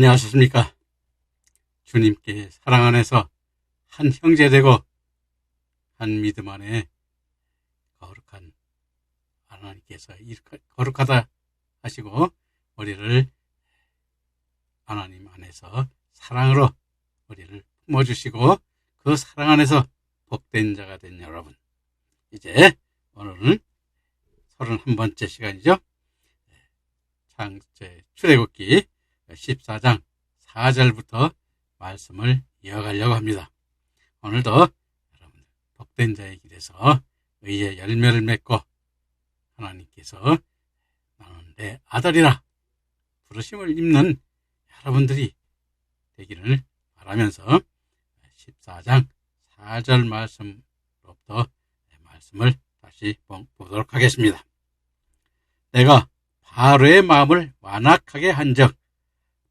안녕하셨습니까? 주님께 사랑 안에서 한 형제 되고 한 믿음 안에 거룩한 하나님께서 거룩하다 하시고 우리를 하나님 안에서 사랑으로 우리를 품어주시고 그 사랑 안에서 복된 자가 된 여러분, 이제 오늘은 31번째 시간이죠. 출애굽기 14장 4절부터 말씀을 이어가려고 합니다. 오늘도 여러분 복된 자의 길에서 의의 열매를 맺고 하나님께서 나는 내 아들이라 부르심을 입는 여러분들이 되기를 바라면서 14장 4절 말씀부터 말씀을 다시 보도록 하겠습니다. 내가 바로의 마음을 완악하게 한즉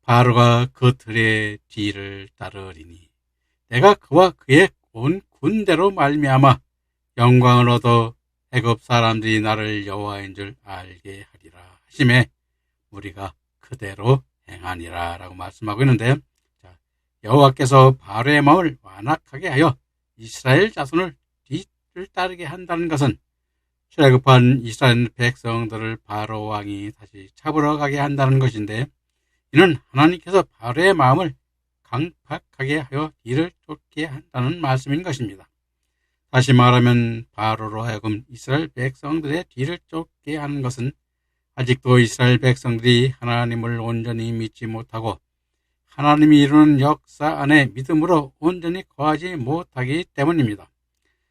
바로가 그 들의 뒤를 따르리니 내가 그와 그의 온 군대로 말미암아 영광을 얻어 애굽 사람들이 나를 여호와인 줄 알게 하리라 하시매 우리가 그대로 행하니라 라고 말씀하고 있는데, 여호와께서 바로의 마음을 완악하게 하여 이스라엘 자손을 뒤를 따르게 한다는 것은 출애굽한 이스라엘 백성들을 바로 왕이 다시 잡으러 가게 한다는 것인데, 이는 하나님께서 바로의 마음을 강팍하게 하여 뒤를 쫓게 한다는 말씀인 것입니다. 다시 말하면 바로로 하여금 이스라엘 백성들의 뒤를 쫓게 하는 것은 아직도 이스라엘 백성들이 하나님을 온전히 믿지 못하고 하나님이 이루는 역사 안에 믿음으로 온전히 거하지 못하기 때문입니다.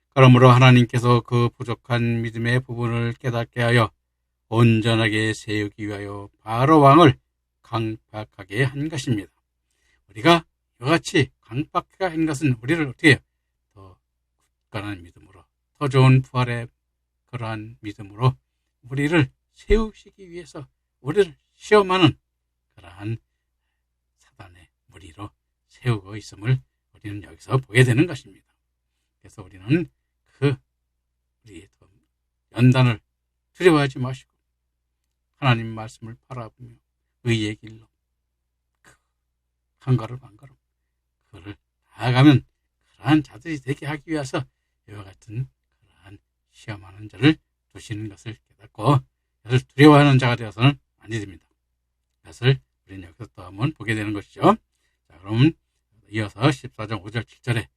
그러므로 하나님께서 그 부족한 믿음의 부분을 깨닫게 하여 온전하게 세우기 위하여 바로 왕을 강팍하게 한 것입니다. 우리가 이와 같이 강팍하게 한 것은 우리를 어떻게 해요? 더 굳건한 믿음으로, 더 좋은 부활의 그러한 믿음으로 우리를 세우시기 위해서 우리를 시험하는 그러한 사단의 무리로 세우고 있음을 우리는 여기서 보게 되는 것입니다. 그래서 우리는 우리의 연단을 두려워하지 마시고 하나님 말씀을 바라보며 의의 길로 한 걸음 한 걸음 그를 나아가면 그러한 자들이 되게 하기 위해서 이와 같은 그러한 시험하는 자를 두시는 것을 깨닫고 그것을 두려워하는 자가 되어서는 아니 됩니다. 그것을 우리는 여기서 또 한번 보게 되는 것이죠. 자, 그럼 이어서 14장 5절 7절에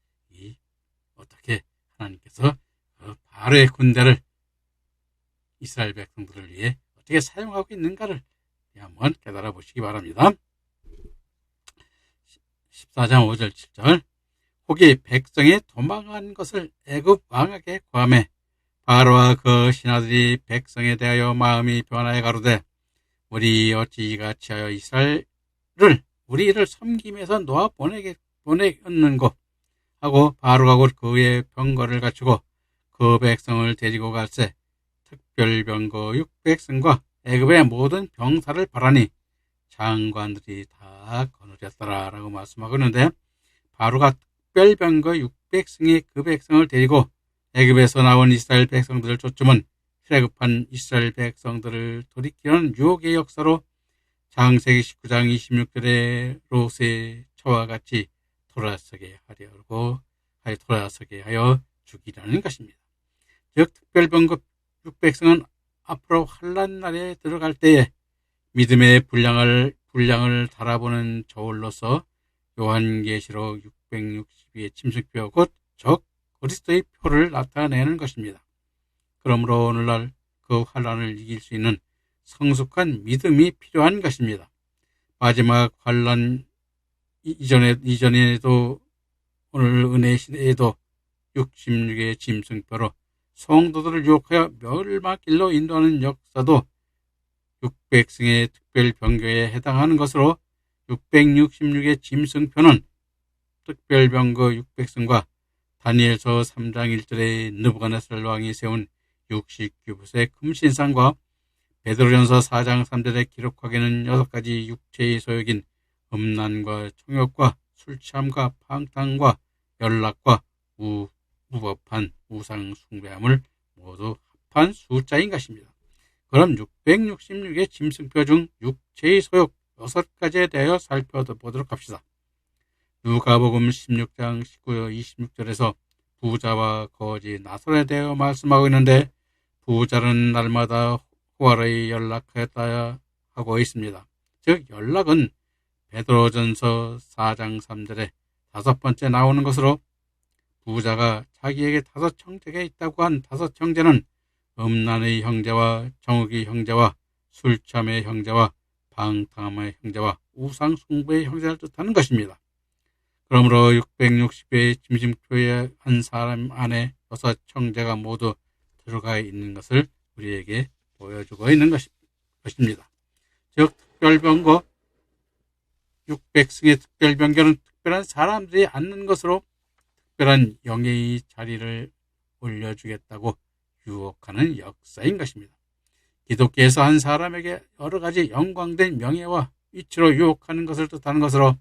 어떻게 하나님께서 바로의 군대를 이스라엘 백성들을 위해 어떻게 사용하고 있는가를 한번 깨달아 보시기 바랍니다. 14장 5절 7절 혹이 백성이 도망한 것을 애굽 왕에게 고하매 바로와 그 신하들이 백성에 대하여 마음이 변하여 가로되 우리 어찌 이같이 하여 이스라엘을 우리를 섬김에서 놓아 보내었는고 하고 바로가 곧 그의 병거를 갖추고 그 백성을 데리고 갈새 특별병거 600승과 애굽의 모든 병사를 바라니 장관들이 다 거느렸더라 라고 말씀하고 있는데, 바로가 특별병거 600승의 그 백성을 데리고 애굽에서 나온 이스라엘 백성들을 쫓으면 출애굽한 이스라엘 백성들을 돌이키는 유혹의 역사로 창세기 19장 26절의 롯의 처와 같이 돌아서게 하여 죽이라는 것입니다. 즉 특별병거 600승은 앞으로 환난 날에 들어갈 때에 믿음의 분량을 달아보는 저울로서 요한계시록 662의 짐승표 곧 적 그리스도의 표를 나타내는 것입니다. 그러므로 오늘날 그 환난을 이길 수 있는 성숙한 믿음이 필요한 것입니다. 마지막 환난 이전에도 오늘 은혜 시대에도 66의 짐승표로 성도들을 유혹하여 멸망길로 인도하는 역사도 600승의 특별병거에 해당하는 것으로 666의 짐승표는 특별병거 600승과 다니엘서 3장 1절에 느부갓네살 왕이 세운 69붓의 금신상과 베드로전서 4장 3절에 기록하기는 6가지 육체의 소욕인 음란과 총욕과 술취함과 방탕과 연락과 무법한 우상 숭배함을 모두 합한 숫자인 것입니다. 그럼 666의 짐승표 중 육체의 소욕, 6가지에 대하여 살펴보도록 합시다. 누가복음 16장 19, 26절에서 부자와 거지 나손에 대하여 말씀하고 있는데, 부자는 날마다 후하르에 연락하였다 하고 있습니다. 즉 연락은 베드로전서 4장 3절에 5번째 나오는 것으로, 부자가 자기에게 5 형제가 있다고 한 5 형제는 음란의 형제와 정욕의 형제와 술 취함의 형제와 방탕함의 형제와 우상 숭배의 형제를 뜻하는 것입니다. 그러므로 660회의 짐승표의 한 사람 안에 6 형제가 모두 들어가 있는 것을 우리에게 보여주고 있는 것입니다. 즉 특별병거, 600승의 특별병거는 특별한 사람들이 앉는 것으로 특별한 영예의 자리를 올려주겠다고 유혹하는 역사인 것입니다. 기독교에서 한 사람에게 여러 가지 영광된 명예와 위치로 유혹하는 것을 뜻하는 것으로,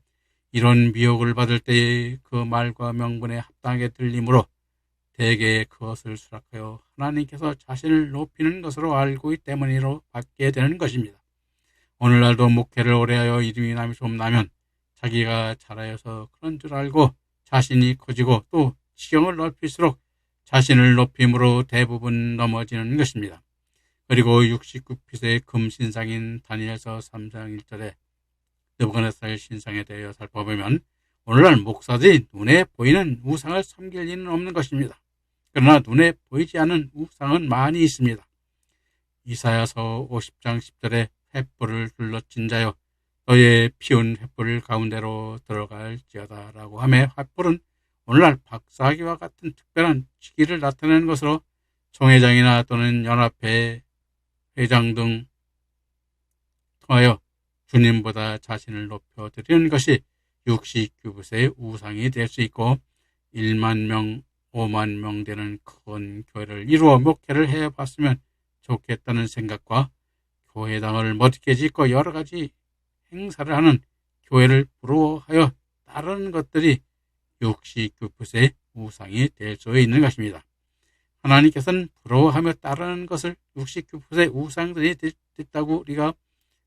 이런 미혹을 받을 때에 그 말과 명분에 합당하게 들리므로 대개 그것을 수락하여 하나님께서 자신을 높이는 것으로 알고 있기 때문으로 받게 되는 것입니다. 오늘날도 목회를 오래하여 이름이 남이 좀 나면 자기가 잘하여서 그런 줄 알고 자신이 커지고 또 지경을 넓힐수록 자신을 높임으로 대부분 넘어지는 것입니다. 그리고 69핏의 금신상인 다니엘서 3장 1절에 느부갓네살 신상에 대하여 살펴보면, 오늘날 목사들이 눈에 보이는 우상을 섬길 리는 없는 것입니다. 그러나 눈에 보이지 않는 우상은 많이 있습니다. 이사야서 50장 10절에 횃불을 둘러친 자여 너의 피운 횃불 가운데로 들어갈지어다 라고 하며, 횃불은 오늘날 박사기와 같은 특별한 직위를 나타내는 것으로 총회장이나 또는 연합회 회장 등 통하여 주님보다 자신을 높여드리는 것이 69붓의 우상이 될 수 있고, 1만 명, 5만 명 되는 큰 교회를 이루어 목회를 해봤으면 좋겠다는 생각과 교회당을 멋지게 짓고 여러 가지 행사를 하는 교회를 부러워하여 따르는 것들이 69붓의 우상이 될 수 있는 것입니다. 하나님께서는 부러워하며 따르는 것을 69붓의 우상들이 됐다고 우리가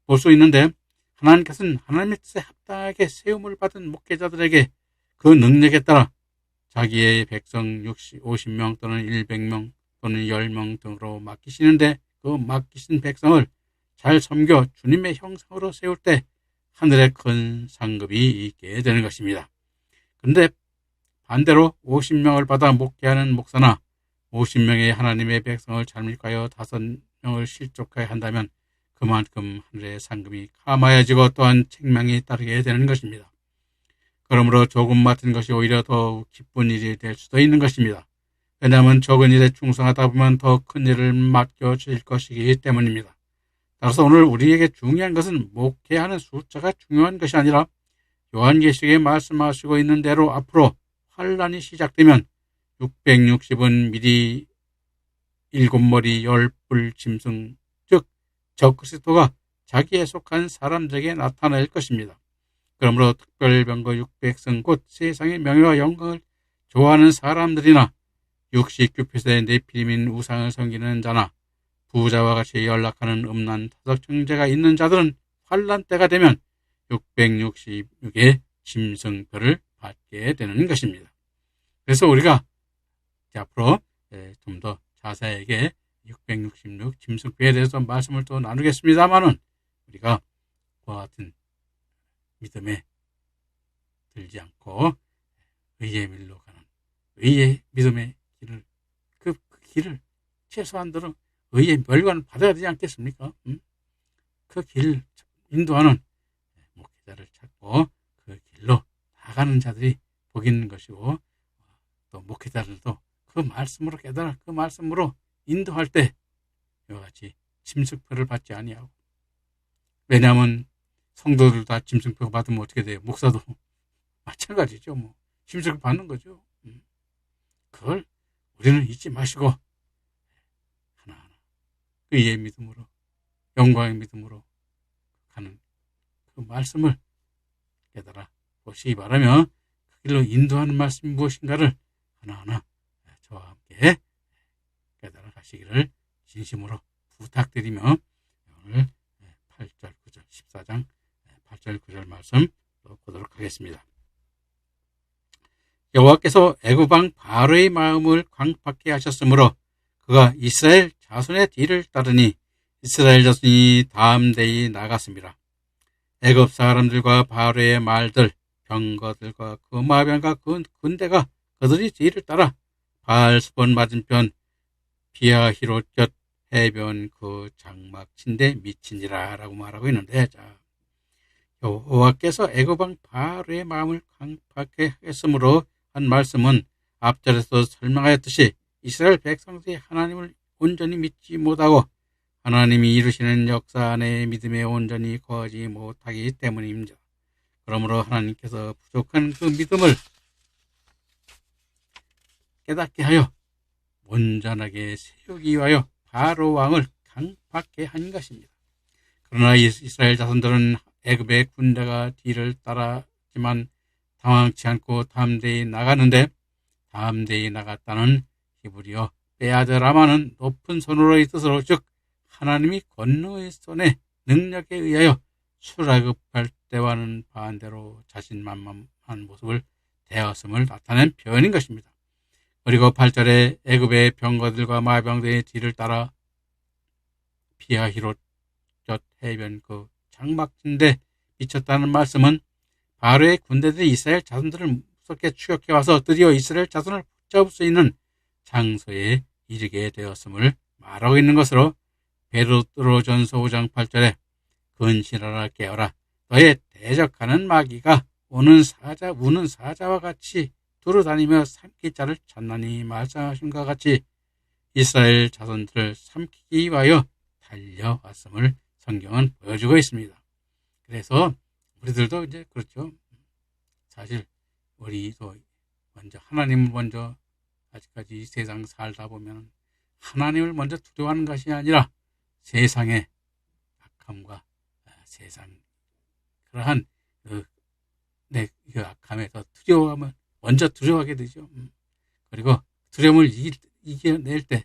볼 수 있는데, 하나님께서는 하나님의 뜻에 합당하게 세움을 받은 목회자들에게 그 능력에 따라 자기의 백성 50명 또는 100명 또는 10명 등으로 맡기시는데, 그 맡기신 백성을 잘 섬겨 주님의 형상으로 세울 때 하늘에 큰 상급이 있게 되는 것입니다. 그런데 반대로 50명을 받아 목회하는 목사나 50명의 하나님의 백성을 잘못하여 5명을 실족하게 한다면 그만큼 하늘의 상급이 감하여지고 또한 책망이 따르게 되는 것입니다. 그러므로 조금 맡은 것이 오히려 더 기쁜 일이 될 수도 있는 것입니다. 왜냐하면 적은 일에 충성하다 보면 더 큰 일을 맡겨질 것이기 때문입니다. 따라서 오늘 우리에게 중요한 것은 목회하는 숫자가 중요한 것이 아니라, 요한계시록에 말씀하시고 있는 대로 앞으로 환란이 시작되면 660은 미리 7머리 10뿔 짐승, 즉 적그리스도가 자기에 속한 사람들에게 나타날 것입니다. 그러므로 특별병거 600성 곧 세상의 명예와 영광을 좋아하는 사람들이나 69핏의 네피림인 우상을 섬기는 자나 부자와 같이 연락하는 음란 5 형제가 있는 자들은 환란 때가 되면 666의 짐승표를 받게 되는 것입니다. 그래서 우리가 앞으로 좀 더 자세하게 666 짐승표에 대해서 말씀을 또 나누겠습니다만은, 우리가 그와 같은 믿음에 들지 않고 의의 밀로 가는 의의 믿음의 길을, 그 길을 최소한도로 의의 멸관을 받아야 되지 않겠습니까? 그 길 인도하는 목회자를 찾고 그 길로 나가는 자들이 복 있는 것이고, 또 목회자들도 그 말씀으로 깨달아 그 말씀으로 인도할 때 이와 같이 짐승표를 받지 아니하고, 왜냐하면 성도들 다 짐승표 받으면 어떻게 돼요? 목사도 마찬가지죠. 뭐 짐승표 받는 거죠. 그걸 우리는 잊지 마시고 하나하나 의의 믿음으로, 영광의 믿음으로 가는 그 말씀을 깨달아 보시기 바라며, 그 길로 인도하는 말씀이 무엇인가를 하나하나 저와 함께 깨달아 가시기를 진심으로 부탁드리며, 오늘 8절, 9절, 14장 8절 9절 말씀 보도록 하겠습니다. 여호와께서 애굽 왕 바로의 마음을 광팍게 하셨으므로 그가 이스라엘 자손의 뒤를 따르니 이스라엘 자손이 담대히 나갔습니다. 애굽 사람들과 바로의 말들, 병거들과 그 마병과 그 군대가 그들이 뒤를 따라 바알스본 맞은편 비아히롯 곁 해변 그 장막 친데 미치니라 라고 말하고 있는데, 자, 여호와께서 애굽 왕 바로의 마음을 강팍하게 했으므로 한 말씀은 앞절에서 설명하였듯이 이스라엘 백성들이 하나님을 온전히 믿지 못하고 하나님이 이루시는 역사 안에 믿음에 온전히 거하지 못하기 때문입니다. 그러므로 하나님께서 부족한 그 믿음을 깨닫게 하여 온전하게 세우기 위하여 바로 왕을 강팍하게 한 것입니다. 그러나 이스라엘 자손들은 애굽의 군대가 뒤를 따랐지만 당황치 않고 담대히 나가는데, 담대히 나갔다는 히브리어 베아드라마는 높은 손으로의 뜻으로, 즉 하나님이 권능의 손의 능력에 의하여 수라급할 때와는 반대로 자신만만한 모습을 대하였음을 나타낸 표현인 것입니다. 그리고 8절에 애굽의 병거들과 마병들의 뒤를 따라 비아히롯 곁 해변 그 장막진대 미쳤다는 말씀은 바로의 군대들이 이스라엘 자손들을 무섭게 추격해 와서 드디어 이스라엘 자손을 붙잡을 수 있는 장소에 이르게 되었음을 말하고 있는 것으로, 베드로전서 5장 8절에 근신하라 깨어라 너의 대적하는 마귀가 우는 사자와 같이 두루다니며 삼킬 자를 찾나니 말씀하신 것 같이 이스라엘 자손들을 삼키기 위하여 달려왔음을 성경은 보여주고 있습니다. 그래서 우리들도 이제 그렇죠. 사실 우리도 먼저 하나님을 먼저, 아직까지 이 세상 살다 보면 하나님을 먼저 두려워하는 것이 아니라 세상의 악함과 세상 그러한 그 악함에 더 두려워하면 먼저 두려워하게 되죠. 그리고 두려움을 이겨낼 때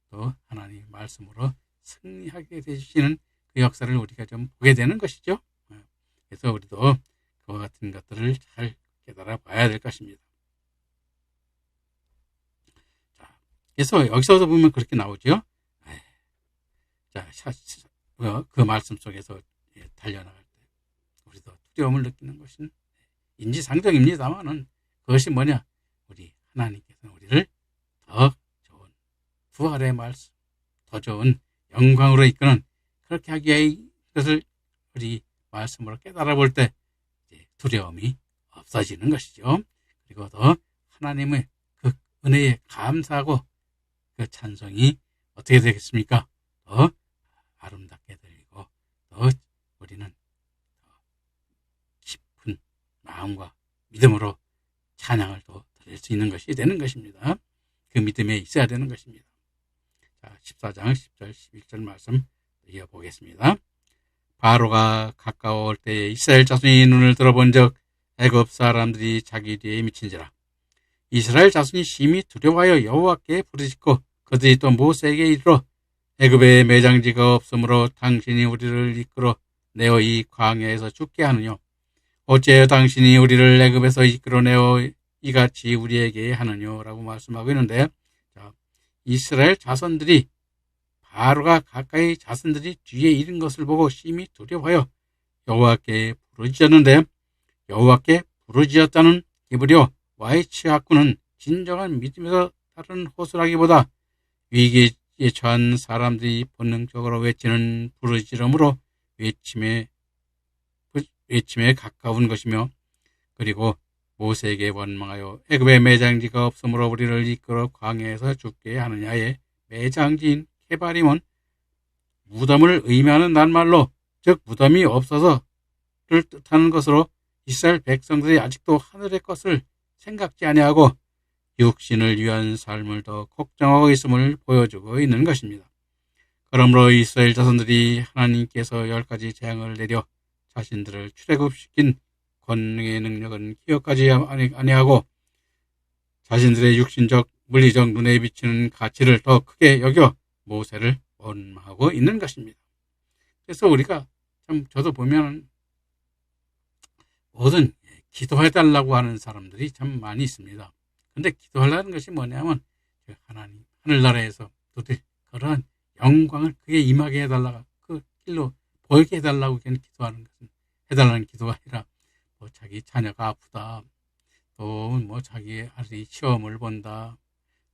또 하나님의 말씀으로 승리하게 되시는 그 역사를 우리가 좀 보게 되는 것이죠. 그래서 우리도 그와 같은 것들을 잘 깨달아 봐야 될 것입니다. 자, 그래서 여기서도 보면 그렇게 나오죠. 자, 그 말씀 속에서 달려나갈 때 우리도 두려움을 느끼는 것은 인지상정입니다만은, 그것이 뭐냐? 우리 하나님께서는 우리를 더 좋은 부활의 말씀, 더 좋은 영광으로 이끄는, 그렇게 하기 위해 그것을 우리 말씀으로 깨달아 볼 때 두려움이 없어지는 것이죠. 그리고 더 하나님의 그 은혜에 감사하고 그 찬송이 어떻게 되겠습니까? 더 아름답게 들리고 더 우리는 더 깊은 마음과 믿음으로 찬양을 또 드릴 수 있는 것이 되는 것입니다. 그 믿음에 있어야 되는 것입니다. 자, 14장 10절 11절 말씀 이어보겠습니다. 바로가 가까워올 때에 이스라엘 자손이 눈을 들어본 적 애굽 사람들이 자기 뒤에 미친지라. 이스라엘 자손이 심히 두려워하여 여호와께 부르짖고 그들이 또 모세에게 이르러 애굽에 매장지가 없으므로 당신이 우리를 이끌어 내어 이 광야에서 죽게 하느뇨. 어찌하여 당신이 우리를 애굽에서 이끌어내어 이같이 우리에게 하느뇨 라고 말씀하고 있는데, 자, 이스라엘 자손들이 바로가 가까이 자손들이 뒤에 이른 것을 보고 심히 두려워하여 여호와께 부르짖었는데, 여호와께 부르짖었다는 히브리어 와이치하쿠는 진정한 믿음에서 다른 호소라기보다 위기에 처한 사람들이 본능적으로 외치는 부르짖음으로 외침에 가까운 것이며, 그리고 모세에게 원망하여 애굽에 매장지가 없으므로 우리를 이끌어 광야에서 죽게 하느냐의 매장지인 케바림은 무덤을 의미하는 낱말로, 즉 무덤이 없어서를 뜻하는 것으로 이스라엘 백성들이 아직도 하늘의 것을 생각지 아니하고 육신을 위한 삶을 더 걱정하고 있음을 보여주고 있는 것입니다. 그러므로 이스라엘 자손들이 하나님께서 10가지 재앙을 내려 자신들을 출애굽시킨 권능의 능력은 기억하지 아니하고 자신들의 육신적 물리적 눈에 비치는 가치를 더 크게 여겨 모세를 원망하고 있는 것입니다. 그래서 우리가 참 저도 보면 뭐든 기도해달라고 하는 사람들이 참 많이 있습니다. 근데 기도하려는 것이 뭐냐면 하나님 하늘나라에서 도대체 그러한 영광을 그게 임하게 해달라고 그 길로 보이게 해달라고 기도하는 것은 해달라는 기도가 아니라 뭐 자기 자녀가 아프다, 또 뭐 자기 아들이 시험을 본다,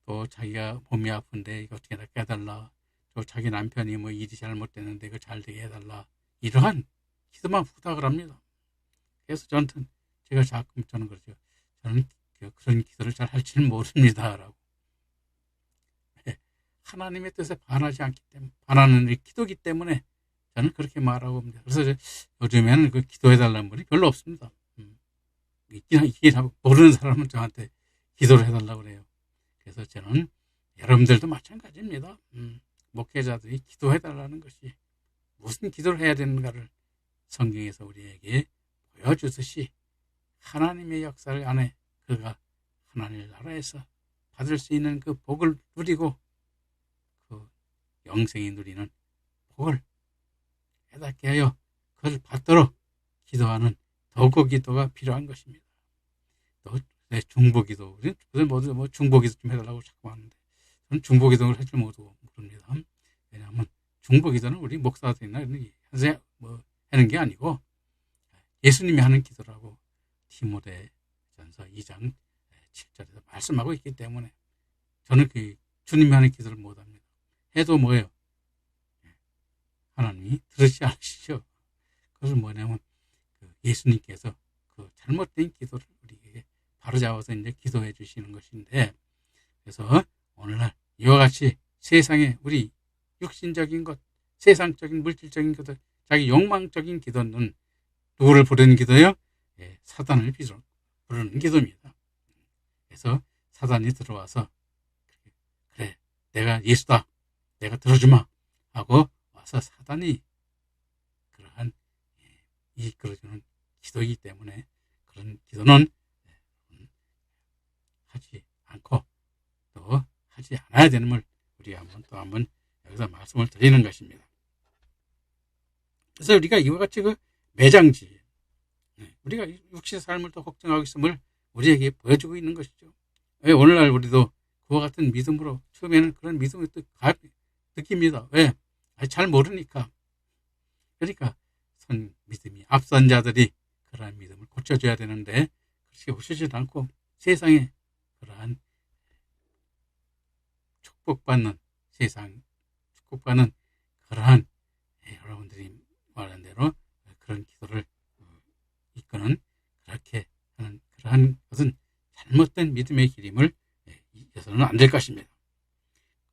또 자기가 몸이 아픈데 이거 어떻게 낫게 해달라, 또 자기 남편이 뭐 일이 잘못됐는데 이거 잘 되게 해달라, 이러한 기도만 부탁을 합니다. 그래서 제가 자꾸 저는 그러죠. 저는 그런 기도를 잘 할지는 모릅니다라고. 하나님의 뜻에 반하지 않기 때문에, 반하는 기도기 때문에 저는 그렇게 말하고 합니다. 그래서 요즘에는 그 기도해달라는 분이 별로 없습니다. 있긴 모르는 사람은 저한테 기도를 해달라고 그래요. 그래서 저는 여러분들도 마찬가지입니다. 목회자들이 기도해달라는 것이 무슨 기도를 해야 되는가를 성경에서 우리에게 보여주듯이 하나님의 역사를 안에 그가 하나님 나라에서 받을 수 있는 그 복을 누리고 그 영생이 누리는 복을 깨닫게 하여 그걸 받도록 기도하는 더고 기도가 필요한 것입니다. 또 중보기도, 모두 뭐 중보기도 좀 해달라고 자꾸 하는데 저는 중보기도를 할 줄 모릅니다. 왜냐하면 중보기도는 우리 목사들이나 뭐 하는 게 아니고 예수님이 하는 기도라고 디모데전서 2장 7절에서 말씀하고 있기 때문에 저는 그 주님이 하는 기도를 못합니다. 해도 뭐예요? 하나님이 들으시 않으시죠. 그것은 뭐냐면 예수님께서 그 잘못된 기도를 우리에게 바로잡아서 이제 기도해 주시는 것인데, 그래서 오늘날 이와 같이 세상에 우리 육신적인 것, 세상적인 물질적인 것들, 자기 욕망적인 기도는 누구를 부르는 기도예요? 사단을 부르는 기도입니다. 그래서 사단이 들어와서 그래 내가 예수다, 내가 들어주마 하고 와서 사단이 그러한 이끌어주는 기도이기 때문에 그런 기도는 하지 않고 또 하지 않아야 되는 걸 우리 한번 여기서 말씀을 드리는 것입니다. 그래서 우리가 이와 같이 그 매장지, 우리가 육신의 삶을 더 걱정하고 있음을 우리에게 보여주고 있는 것이죠. 왜 오늘날 우리도 그와 같은 믿음으로 처음에는 그런 믿음을 느낍니다. 왜? 잘 모르니까. 그러니까 믿음이 앞선 자들이 그러한 믿음을 고쳐줘야 되는데 그렇게 고쳐지지 않고 세상에 그러한 축복받는 축복받는 그러한 여러분들이 말한 대로 그런 기도를 이끄는 그렇게 하는 그러한 것은 잘못된 믿음의 길임을 잊어서는 안 될 것입니다.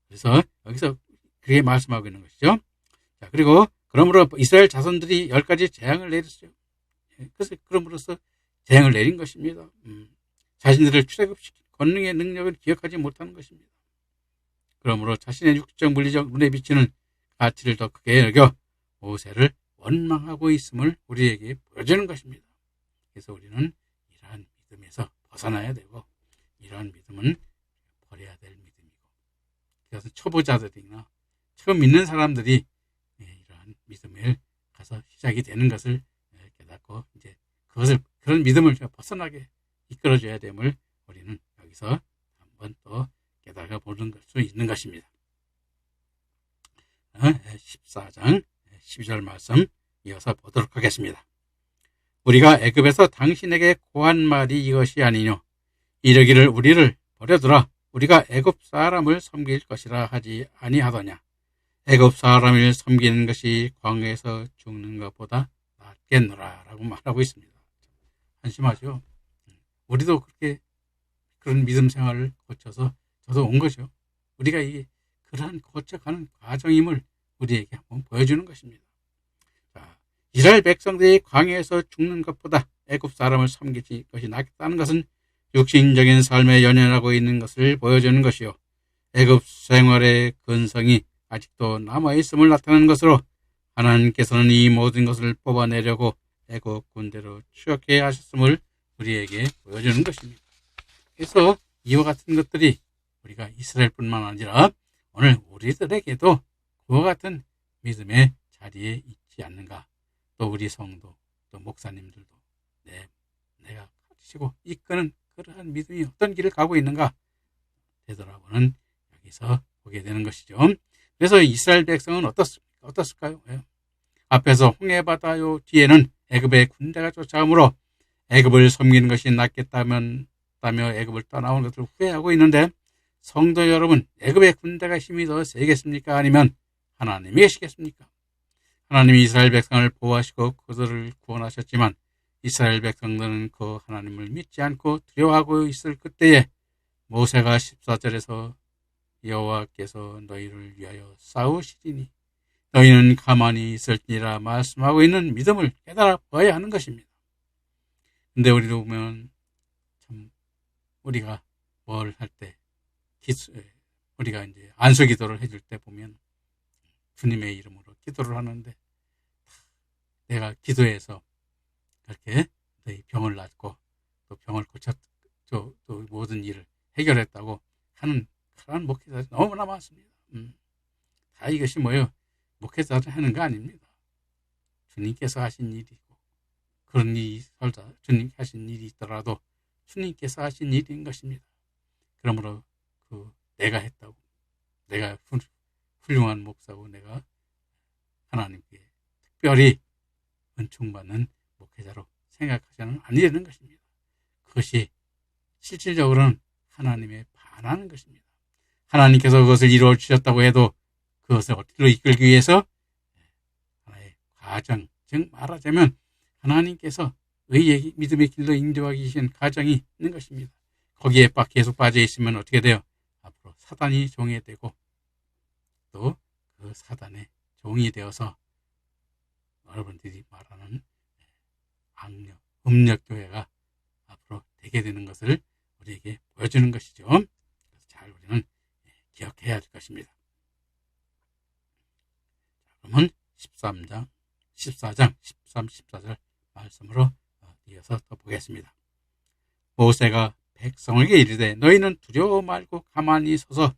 그래서 여기서 그렇게 말씀하고 있는 것이죠. 자, 그리고 그러므로 이스라엘 자손들이 10가지 재앙을 내렸어요. 그래서 그럼으로써 재앙을 내린 것입니다. 자신들을 출애굽시킨 권능의 능력을 기억하지 못하는 것입니다. 그러므로 자신의 육적 물리적 눈에 비치는 가치를 더 크게 여겨 모세를 원망하고 있음을 우리에게 보여주는 것입니다. 그래서 우리는 이러한 믿음에서 벗어나야 되고 이러한 믿음은 버려야 될 믿음이고, 그래서 초보자들이나 처음 믿는 사람들이 이러한 믿음을 가서 시작이 되는 것을 깨닫고 이제 그런 믿음을 벗어나게 이끌어줘야 됨을 우리는 여기서 한번 또 깨달아 보는 수 있는 것입니다. 14장 12절 말씀 이어서 보도록 하겠습니다. 우리가 애굽에서 당신에게 고한 말이 이것이 아니뇨. 이르기를 우리를 버려두라. 우리가 애굽 사람을 섬길 것이라 하지 아니하더냐. 애굽 사람을 섬기는 것이 광야에서 죽는 것보다 낫겠노라 라고 말하고 있습니다. 한심하죠. 우리도 그렇게 그런 믿음 생활을 거쳐서 저도 온 거죠. 우리가 그러한 거쳐가는 과정임을 우리에게 한번 보여주는 것입니다. 자, 이스라엘 백성들이 광야에서 죽는 것보다 애굽 사람을 섬기는 것이 낫겠다는 것은 육신적인 삶에 연연하고 있는 것을 보여주는 것이요, 애굽 생활의 근성이 아직도 남아있음을 나타내는 것으로 하나님께서는 이 모든 것을 뽑아내려고 애굽 군대로 추격해 하셨음을 우리에게 보여주는 것입니다. 그래서 이와 같은 것들이 우리가 이스라엘뿐만 아니라 오늘 우리들에게도 그와 같은 믿음의 자리에 있지 않는가. 또 우리 성도, 또 목사님들도 내가 가르치고 이끄는 그러한 믿음이 어떤 길을 가고 있는가 되돌아보는 여기서 보게 되는 것이죠. 그래서 이스라엘 백성은 어떻을까요? 앞에서 홍해바다요 뒤에는 애굽의 군대가 쫓아오므로 애굽을 섬기는 것이 낫겠다며 애굽을 떠나온 것을 후회하고 있는데, 성도 여러분, 애굽의 군대가 힘이 더 세겠습니까? 아니면 하나님이 계시겠습니까? 하나님이 이스라엘 백성을 보호하시고 그들을 구원하셨지만 이스라엘 백성들은 그 하나님을 믿지 않고 두려워하고 있을 그때에 모세가 14절에서 여호와께서 너희를 위하여 싸우시리니 너희는 가만히 있을지니라 말씀하고 있는 믿음을 깨달아 봐야 하는 것입니다. 근데 우리도 보면 참 우리가 뭘 할 때 우리가 이제 안수 기도를 해줄 때 보면 주님의 이름으로 기도를 하는데, 내가 기도해서 그렇게 너희 병을 낫고 또 병을 또 모든 일을 해결했다고 하는 그런 목회자들이 너무나 많습니다. 다 이것이 뭐예요? 목회자들 하는 거 아닙니다. 주님께서 하신 일이고, 그런 일이 주님께서 하신 일이 있더라도 주님께서 하신 일인 것입니다. 그러므로 내가 했다고, 내가 훌륭한 목사고 내가 하나님께 특별히 은총받는 목회자로 생각하지는 아니라는 것입니다. 그것이 실질적으로는 하나님에 반하는 것입니다. 하나님께서 그것을 이루어 주셨다고 해도 그것을 어디로 이끌기 위해서 하나의 과정, 즉 말하자면 하나님께서 의의 믿음의 길로 인도하기 위한 과정이 있는 것입니다. 거기에 계속 빠져 있으면 어떻게 돼요? 앞으로 사단이 종이 되고 또 그 사단의 종이 되어서 여러분들이 말하는 음력교회가 앞으로 되게 되는 것을 우리에게 보여주는 것이죠. 그래서 잘 우리는 기억해야 할 것입니다. 그러면 14장 13, 14절 말씀으로 이어서 또 보겠습니다. 모세가 백성에게 이르되 너희는 두려워 말고 가만히 서서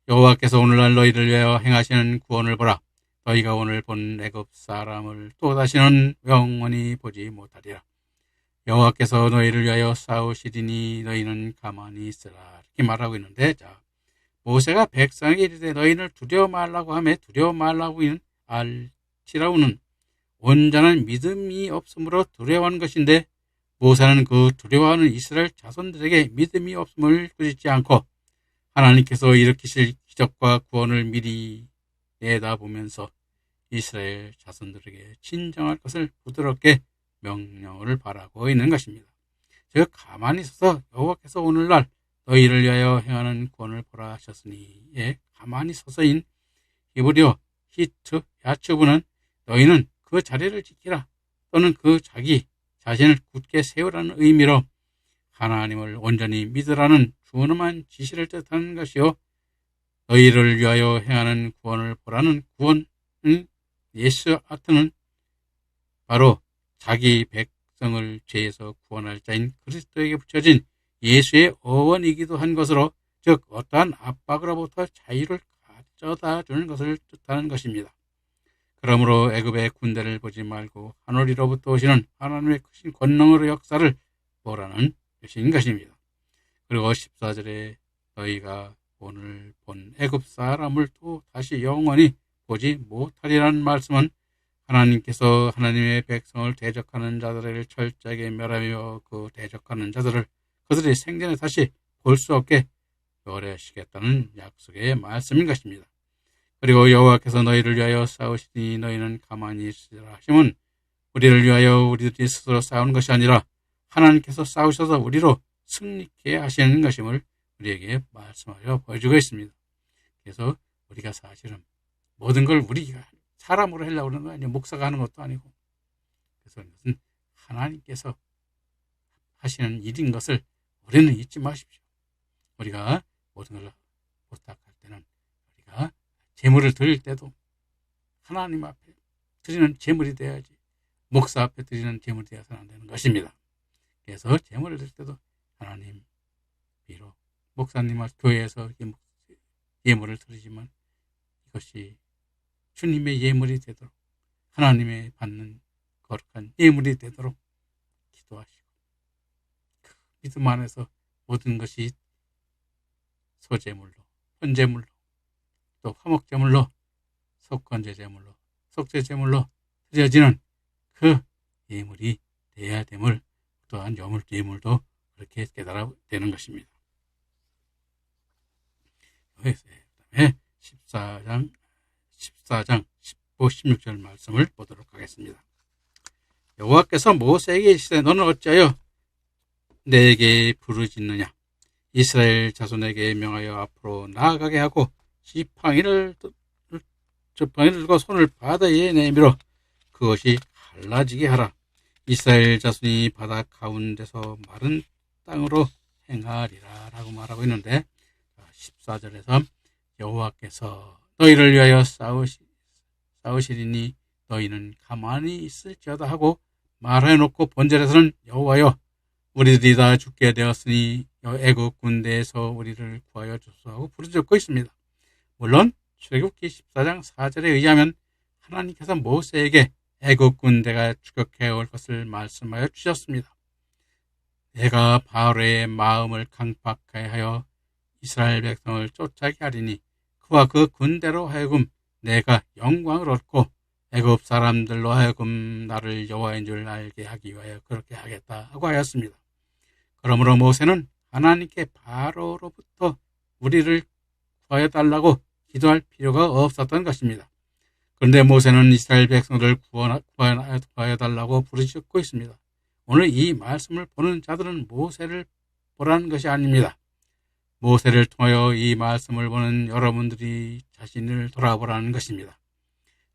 여호와께서 오늘날 너희를 위하여 행하시는 구원을 보라. 너희가 오늘 본 애굽 사람을 또다시는 영원히 보지 못하리라. 여호와께서 너희를 위하여 싸우시리니 너희는 가만히 있으라. 이렇게 말하고 있는데, 모세가 백성에게 이르되 너희는 두려워 말라고 하며 두려워 말라고 알지라우는 온전한 믿음이 없으므로 두려워하는 것인데, 모세는 그 두려워하는 이스라엘 자손들에게 믿음이 없음을 꾸짖지 않고 하나님께서 일으키실 기적과 구원을 미리 내다보면서 이스라엘 자손들에게 진정할 것을 부드럽게 명령을 바라고 있는 것입니다. 즉 가만히 서서 여호와께서 오늘날 너희를 위하여 행하는 구원을 보라 하셨으니, 가만히 서서인 히브리어 히트 야츠부는 너희는 그 자리를 지키라 또는 그 자신을 굳게 세우라는 의미로 하나님을 온전히 믿으라는 준엄한 지시를 뜻하는 것이요, 너희를 위하여 행하는 구원을 보라는 구원은 예수 아트는 바로 자기 백성을 죄에서 구원할 자인 그리스도에게 붙여진 예수의 어원이기도 한 것으로, 즉 어떠한 압박으로부터 자유를 가져다 주는 것을 뜻하는 것입니다. 그러므로 애굽의 군대를 보지 말고 하늘로부터 오시는 하나님의 크신 권능으로 역사를 보라는 뜻인 것입니다. 그리고 14절에 너희가 오늘 본 애굽 사람을 또 다시 영원히 보지 못하리라는 말씀은 하나님께서 하나님의 백성을 대적하는 자들을 철저하게 멸하며 그 대적하는 자들을 그들의 생전에 다시 볼 수 없게 멸하시겠다는 약속의 말씀인 것입니다. 그리고 여호와께서 너희를 위하여 싸우시니 너희는 가만히 있으라 하심은 우리를 위하여 우리들이 스스로 싸우는 것이 아니라 하나님께서 싸우셔서 우리로 승리케 하시는 것임을 우리에게 말씀하여 보여주고 있습니다. 그래서 우리가 사실은 모든 걸 우리가 사람으로 하려고 하는 거 아니에요. 목사가 하는 것도 아니고. 그래서 이것은 하나님께서 하시는 일인 것을 우리는 잊지 마십시오. 우리가 모든 걸 부탁할 때는 우리가 제물을 드릴 때도 하나님 앞에 드리는 제물이 되어야지 목사 앞에 드리는 제물이 되어서는 안 되는 것입니다. 그래서 제물을 드릴 때도 하나님, 비록 목사님 교회에서 예물을 드리지만 이것이 주님의 예물이 되도록, 하나님의 받는 거룩한 예물이 되도록 기도하시고 믿음 안에서 모든 것이 소제물로, 헌제물로, 또 화목제물로, 속건제제물로, 속죄제물로 드려지는 그 예물이 돼야 됨을 또한 예물도 그렇게 깨달아 되는 것입니다. 그다음에 14장 15, 16절 말씀을 보도록 하겠습니다. 여호와께서 모세에게 이르시되 너는 어찌하여 내게 부르짖느냐. 이스라엘 자손에게 명하여 앞으로 나아가게 하고 지팡이를 들고 손을 바다에 내밀어 그것이 갈라지게 하라. 이스라엘 자손이 바다 가운데서 마른 땅으로 행하리라 라고 말하고 있는데, 14절에서 여호와께서 너희를 위하여 싸우시리니 너희는 가만히 있을지어다 하고 말해놓고 본절에서는 여호와여 우리들이 다 죽게 되었으니 애굽 군대에서 우리를 구하여 주소서 하고 부르짖고 있습니다. 물론 출애굽기 14장 4절에 의하면 하나님께서 모세에게 애굽 군대가 추격해 올 것을 말씀하여 주셨습니다. 내가 바로의 마음을 강팍하게 하여 이스라엘 백성을 쫓아게 하리니 그와 그 군대로 하여금 내가 영광을 얻고 애굽 사람들로 하여금 나를 여호와인 줄 알게 하기 위하여 그렇게 하겠다 하고 하였습니다. 그러므로 모세는 하나님께 바로로부터 우리를 구하여 달라고 기도할 필요가 없었던 것입니다. 그런데 모세는 이스라엘 백성들을 구하여 달라고 부르짖고 있습니다. 오늘 이 말씀을 보는 자들은 모세를 보라는 것이 아닙니다. 모세를 통하여 이 말씀을 보는 여러분들이 자신을 돌아보라는 것입니다.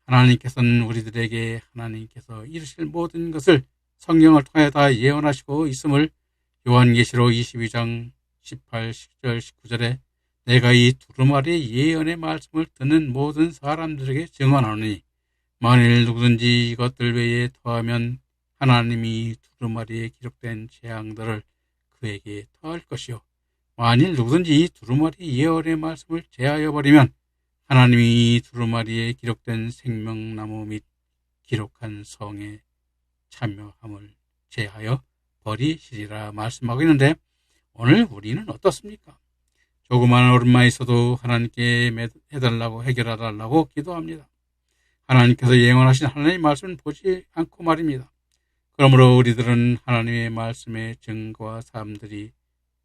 하나님께서는 우리들에게 하나님께서 이루실 모든 것을 성경을 통해 다 예언하시고 있음을 요한계시록 22장 18, 10절, 19절에 내가 이 두루마리 예언의 말씀을 듣는 모든 사람들에게 증언하노니 만일 누구든지 이것들 외에 더하면 하나님이 두루마리에 기록된 재앙들을 그에게 더할 것이요 만일 누구든지 이 두루마리 예언의 말씀을 제하여 버리면 하나님이 이 두루마리에 기록된 생명나무 및 기록한 성에 참여함을 제하여 버리시리라 말씀하고 있는데, 오늘 우리는 어떻습니까? 조그마한 어른만 있어도 하나님께 해달라고 해결해달라고 기도합니다. 하나님께서 예언하신 하나님의 말씀을 보지 않고 말입니다. 그러므로 우리들은 하나님의 말씀의 증거와 삶들이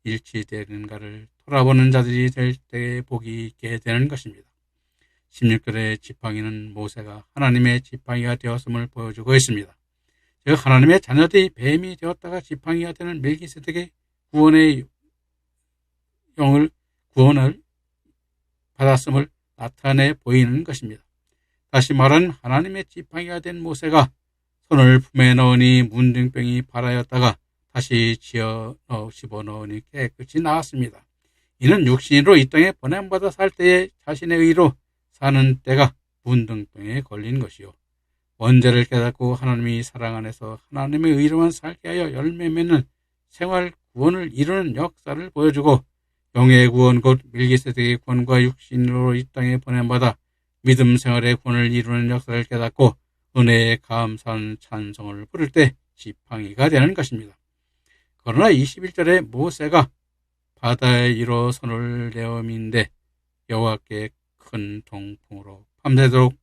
일치되는가를 돌아보는 자들이 될 때 복이 있게 되는 것입니다. 16절의 지팡이는 모세가 하나님의 지팡이가 되었음을 보여주고 있습니다. 즉 하나님의 자녀들이 뱀이 되었다가 지팡이가 되는 멜기세덱의 구원을 받았음을 나타내 보이는 것입니다. 다시 말하면 하나님의 지팡이가 된 모세가 손을 품에 넣으니 문둥병이 발하였다가 다시 집어넣으니 깨끗이 나았습니다. 이는 육신으로 이 땅에 보냄받아 살 때에 자신의 의로 사는 때가 문둥병에 걸린 것이요 원죄를 깨닫고 하나님이 사랑 안에서 하나님의 의로만 살게 하여 열매 맺는 생활 구원을 이루는 역사를 보여주고 영의 구원 곧 멜기세덱의 구원과 육신으로 이 땅에 보냄받아 믿음 생활의 구원을 이루는 역사를 깨닫고 은혜에 감사한 찬송을 부를 때 지팡이가 되는 것입니다. 그러나 21절에 모세가 바다에 이로 손을 내어민데 여호와께 큰 동풍으로 밤새도록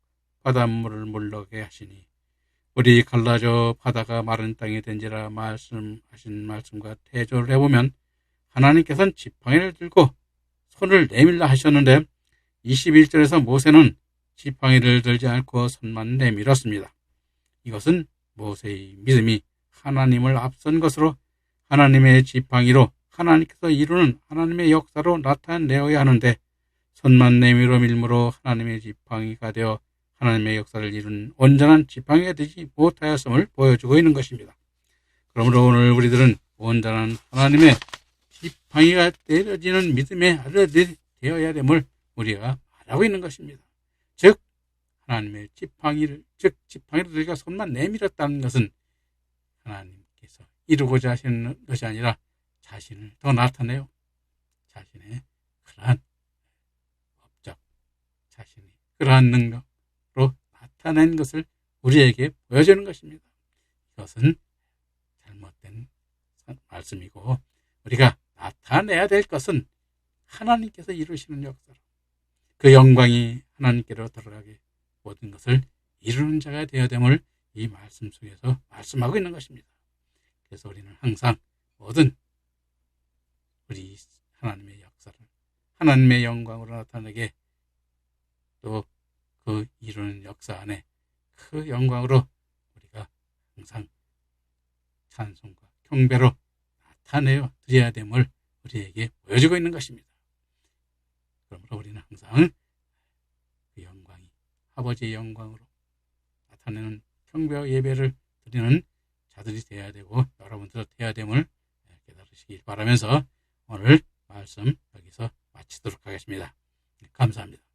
바닷물을 물러게 하시니 우리 갈라져 바다가 마른 땅이 된지라 말씀하신 말씀과 대조를 해보면 하나님께서는 지팡이를 들고 손을 내밀라 하셨는데 21절에서 모세는 지팡이를 들지 않고 손만 내밀었습니다. 이것은 모세의 믿음이 하나님을 앞선 것으로 하나님의 지팡이로 하나님께서 이루는 하나님의 역사로 나타내어야 하는데 손만 내밀어 밀므로 하나님의 지팡이가 되어 하나님의 역사를 이룬 온전한 지팡이가 되지 못하였음을 보여주고 있는 것입니다. 그러므로 오늘 우리들은 온전한 하나님의 지팡이가 때려지는 믿음의 아들들이 되어야 됨을 우리가 말하고 있는 것입니다. 즉 하나님의 지팡이를 들고 손만 내밀었다는 것은 하나님께서 이루고자 하시는 것이 아니라 자신을 더 나타내요. 자신의 그러한 업적, 자신의 그러한 능력으로 나타낸 것을 우리에게 보여주는 것입니다. 이것은 잘못된 말씀이고 우리가 나타내야 될 것은 하나님께서 이루시는 역사로 그 영광이 하나님께로 들어가게 모든 것을 이루는 자가 되어야 됨을 이 말씀 속에서 말씀하고 있는 것입니다. 그래서 우리는 항상 모든 우리 하나님의 역사를 하나님의 영광으로 나타내게 또 그 이루는 역사 안에 그 영광으로 우리가 항상 찬송과 경배로 나타내어 드려야 됨을 우리에게 보여주고 있는 것입니다. 그러므로 우리는 항상 그 영광이 아버지의 영광으로 나타내는 경배와 예배를 드리는 자들이 되어야 되고 여러분들도 되어야 됨을 깨달으시길 바라면서 오늘 말씀 여기서 마치도록 하겠습니다. 감사합니다.